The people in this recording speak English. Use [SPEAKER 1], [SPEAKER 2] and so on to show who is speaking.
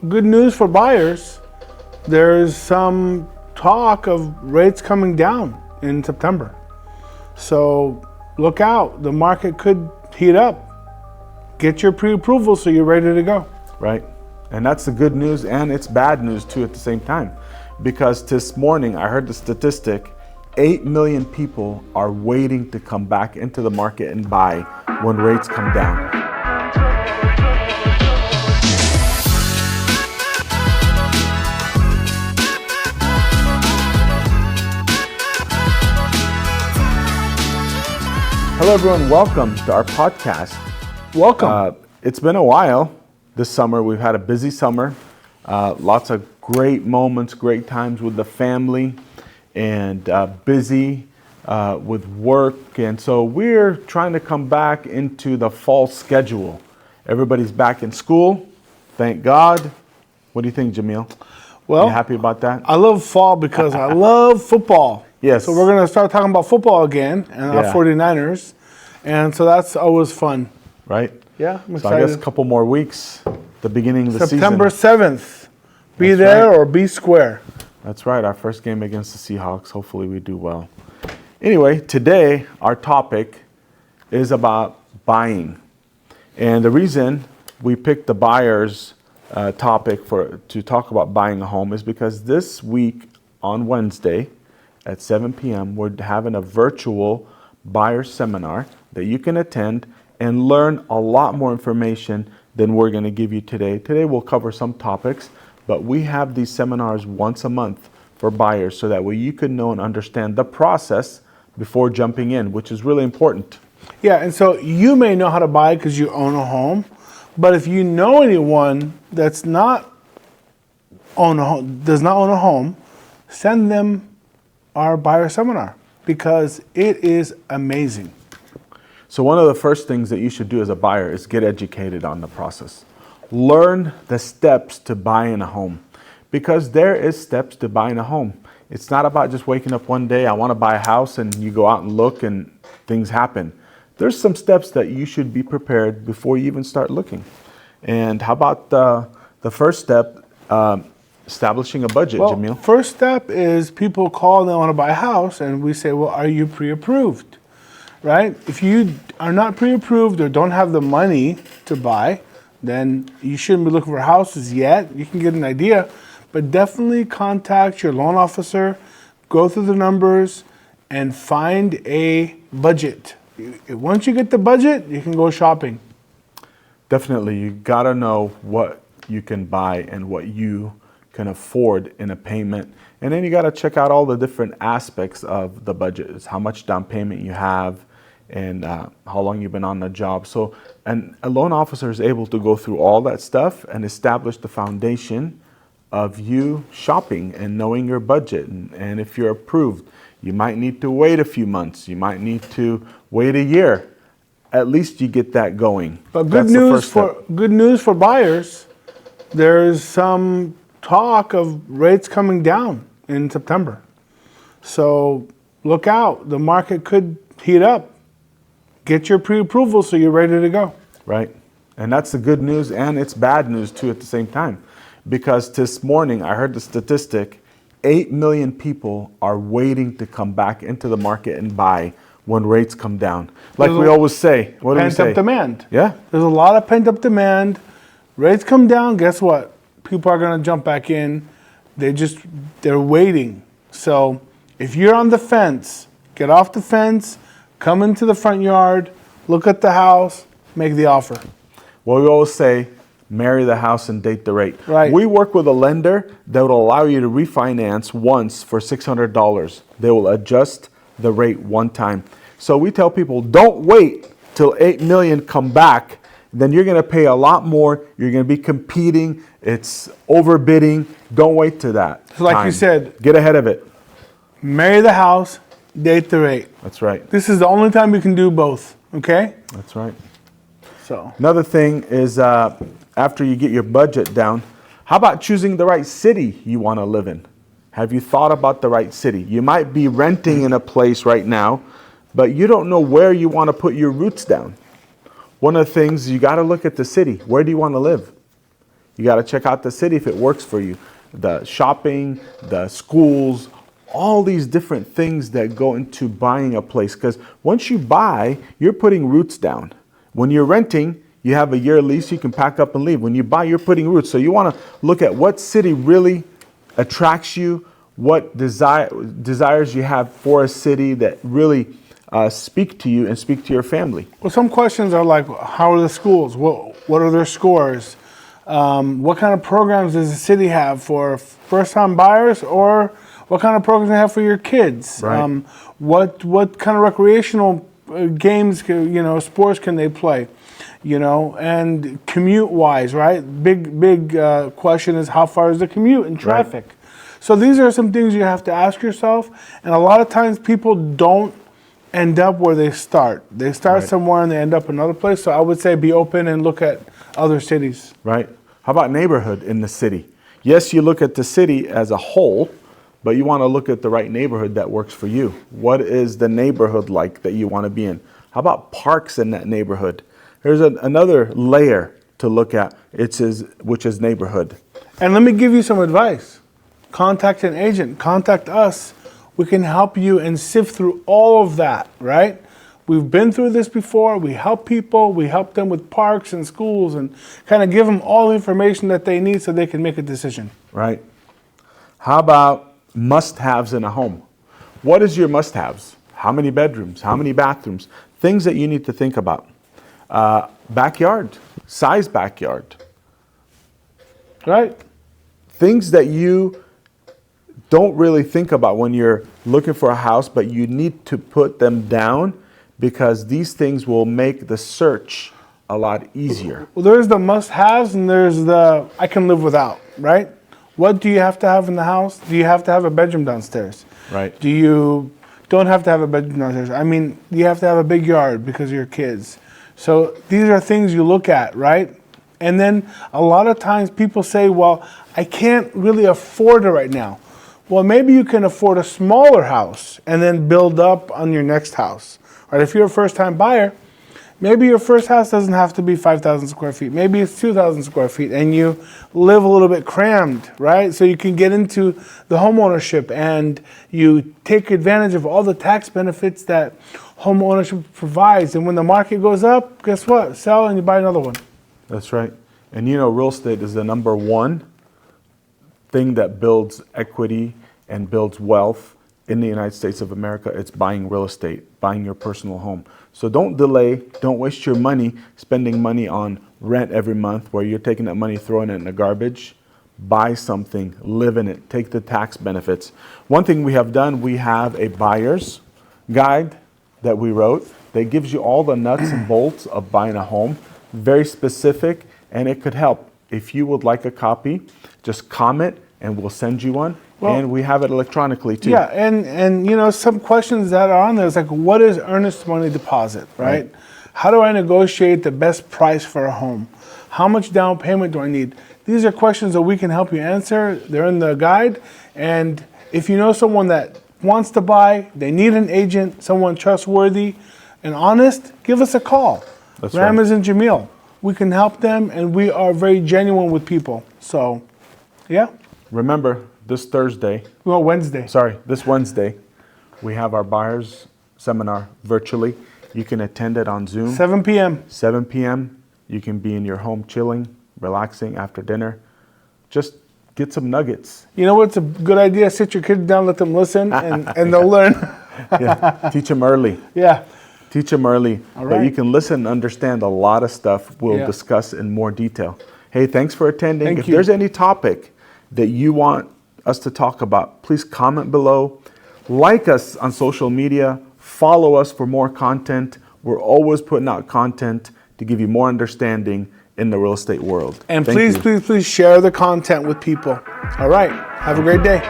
[SPEAKER 1] good news for buyers. There's some talk of rates coming down in September. So look out. The market could heat up. Get your pre-approval so you're ready to go.
[SPEAKER 2] Right. And that's the good news, and it's bad news too at the same time. Because this morning I heard the statistic, 8 million people are waiting to come back into the market and buy when rates come down. Hello everyone, welcome to our podcast.
[SPEAKER 1] Welcome.
[SPEAKER 2] It's been a while this summer. We've had a busy summer. Lots of great moments, great times with the family, and busy with work. And so we're trying to come back into the fall schedule. Everybody's back in school, thank God. What do you think, Jamil?
[SPEAKER 1] Well,
[SPEAKER 2] you happy about that?
[SPEAKER 1] I love fall because I love football.
[SPEAKER 2] Yes.
[SPEAKER 1] So we're going to start talking about football again and our 49ers. And so that's always fun.
[SPEAKER 2] Right?
[SPEAKER 1] Yeah, I'm
[SPEAKER 2] So
[SPEAKER 1] excited.
[SPEAKER 2] I guess a couple more weeks, the beginning of the
[SPEAKER 1] September
[SPEAKER 2] season.
[SPEAKER 1] 7th. Be
[SPEAKER 2] That's
[SPEAKER 1] there
[SPEAKER 2] right.
[SPEAKER 1] or be square.
[SPEAKER 2] That's right, our first game against the Seahawks. Hopefully we do well. Anyway, today our topic is about buying. And the reason we picked the buyer's topic to talk about buying a home is because this week on Wednesday at 7 p.m. we're having a virtual buyer seminar that you can attend and learn a lot more information than we're going to give you today. Today we'll cover some topics, but we have these seminars once a month for buyers so that way you can know and understand the process before jumping in, which is really important.
[SPEAKER 1] Yeah, and so you may know how to buy because you own a home, but if you know anyone that's does not own a home, send them our buyer seminar because it is amazing.
[SPEAKER 2] So one of the first things that you should do as a buyer is get educated on the process. Learn the steps to buying a home, because there is steps to buying a home. It's not about just waking up one day, I want to buy a house, and you go out and look and things happen. There's some steps that you should be prepared before you even start looking. And how about the first step, establishing a budget,
[SPEAKER 1] Well,
[SPEAKER 2] Jamil?
[SPEAKER 1] first step is people call and they want to buy a house, and we say, well, are you pre-approved? Right? If you are not pre-approved or don't have the money to buy, then you shouldn't be looking for houses yet. You can get an idea, but definitely contact your loan officer, go through the numbers, and find a budget. Once you get the budget, you can go shopping.
[SPEAKER 2] Definitely, you gotta know what you can buy and what you can afford in a payment. And then you gotta check out all the different aspects of the budget. It's how much down payment you have and how long you've been on the job. So a loan officer is able to go through all that stuff and establish the foundation of you shopping and knowing your budget. And if you're approved, you might need to wait a few months. You might need to wait a year. At least you get that going.
[SPEAKER 1] But good news for buyers. There's some talk of rates coming down in September. So look out. The market could heat up. Get your pre-approval so you're ready to go.
[SPEAKER 2] Right. And that's the good news, and it's bad news too at the same time. Because this morning I heard the statistic, 8 million people are waiting to come back into the market and buy when rates come down. Like we always say, what do we say?
[SPEAKER 1] Pent-up demand.
[SPEAKER 2] Yeah.
[SPEAKER 1] There's a lot of pent-up demand. Rates come down, guess what? People are going to jump back in. They're waiting. So if you're on the fence, get off the fence, come into the front yard, look at the house, make the offer.
[SPEAKER 2] Well, we always say, marry the house and date the rate.
[SPEAKER 1] Right.
[SPEAKER 2] We work with a lender that will allow you to refinance once for $600. They will adjust the rate one time. So we tell people, don't wait till 8 million come back. Then you're going to pay a lot more. You're going to be competing. It's overbidding. Don't wait to that.
[SPEAKER 1] So like you said,
[SPEAKER 2] get ahead of it.
[SPEAKER 1] Marry the house, date the rate.
[SPEAKER 2] That's right.
[SPEAKER 1] This is the only time you can do both, okay?
[SPEAKER 2] That's right.
[SPEAKER 1] So
[SPEAKER 2] another thing is after you get your budget down, how about choosing the right city you want to live in? Have you thought about the right city? You might be renting in a place right now, but you don't know where you want to put your roots down. One of the things, you got to look at the city. Where do you want to live? You got to check out the city if it works for you. The shopping, the schools, all these different things that go into buying a place. Because once you buy, you're putting roots down. When you're renting, you have a year lease, you can pack up and leave. When you buy, you're putting roots. So you want to look at what city really attracts you, what desires you have for a city that really speak to you and speak to your family.
[SPEAKER 1] Well, some questions are like, how are the schools? What are their scores? What kind of programs does the city have for first-time buyers, or what kind of programs they have for your kids?
[SPEAKER 2] Right.
[SPEAKER 1] What kind of recreational games, sports can they play? And commute-wise, right? Big question is, how far is the commute in traffic? Right. So these are some things you have to ask yourself, and a lot of times people don't end up where they start. They start
[SPEAKER 2] Right.
[SPEAKER 1] somewhere and they end up another place. So I would say be open and look at other cities.
[SPEAKER 2] Right. How about neighborhood in the city? Yes, you look at the city as a whole, but you want to look at the right neighborhood that works for you. What is the neighborhood like that you want to be in? How about parks in that neighborhood? There's another layer to look at, which is neighborhood.
[SPEAKER 1] And let me give you some advice. Contact an agent. Contact us. We can help you and sift through all of that, right? We've been through this before. We help people. We help them with parks and schools and kind of give them all the information that they need so they can make a decision.
[SPEAKER 2] Right. How about must-haves in a home? What is your must-haves? How many bedrooms? How many bathrooms? Things that you need to think about. Backyard, size backyard.
[SPEAKER 1] Right?
[SPEAKER 2] Things that you don't really think about when you're looking for a house, but you need to put them down because these things will make the search a lot easier.
[SPEAKER 1] Well, there's the must-haves and there's the I can live without, right? What do you have to have in the house? Do you have to have a bedroom downstairs?
[SPEAKER 2] Right.
[SPEAKER 1] Do you don't have to have a bedroom downstairs? I mean, you have to have a big yard because of your kids. So these are things you look at, right? And then a lot of times people say, well, I can't really afford it right now. Well, maybe you can afford a smaller house and then build up on your next house. Right? If you're a first-time buyer, maybe your first house doesn't have to be 5,000 square feet. Maybe it's 2,000 square feet and you live a little bit crammed, right? So you can get into the home ownership and you take advantage of all the tax benefits that home ownership provides. And when the market goes up, guess what? Sell and you buy another one.
[SPEAKER 2] That's right. And real estate is the number one thing that builds equity and builds wealth in the United States of America. It's buying real estate, buying your personal home. So don't delay, don't waste your money spending money on rent every month where you're taking that money, throwing it in the garbage. Buy something, live in it, take the tax benefits. One thing we have done, we have a buyer's guide that we wrote that gives you all the nuts and bolts of buying a home, very specific, and it could help. If you would like a copy, just comment and we'll send you one. Well, and we have it electronically too.
[SPEAKER 1] Yeah, and some questions that are on there is like, what is earnest money deposit, right? How do I negotiate the best price for a home? How much down payment do I need? These are questions that we can help you answer. They're in the guide. And if you know someone that wants to buy, they need an agent, someone trustworthy and honest, give us a call.
[SPEAKER 2] That's
[SPEAKER 1] Ramez
[SPEAKER 2] right.
[SPEAKER 1] and Jamil. We can help them, and we are very genuine with people. So, yeah.
[SPEAKER 2] Remember, this Wednesday, we have our buyers seminar virtually. You can attend it on Zoom.
[SPEAKER 1] 7 p.m.
[SPEAKER 2] 7 p.m. You can be in your home chilling, relaxing after dinner. Just get some nuggets.
[SPEAKER 1] You know what's a good idea? Sit your kids down, let them listen, and they'll learn.
[SPEAKER 2] Yeah. Teach them early.
[SPEAKER 1] Yeah.
[SPEAKER 2] Teach them early.
[SPEAKER 1] All right.
[SPEAKER 2] But you can listen and understand a lot of stuff we'll discuss in more detail. Hey, thanks for attending. If there's any topic that you want us to talk about, please comment below. Like us on social media. Follow us for more content. We're always putting out content to give you more understanding in the real estate world.
[SPEAKER 1] And please share the content with people. All right. Have a great day.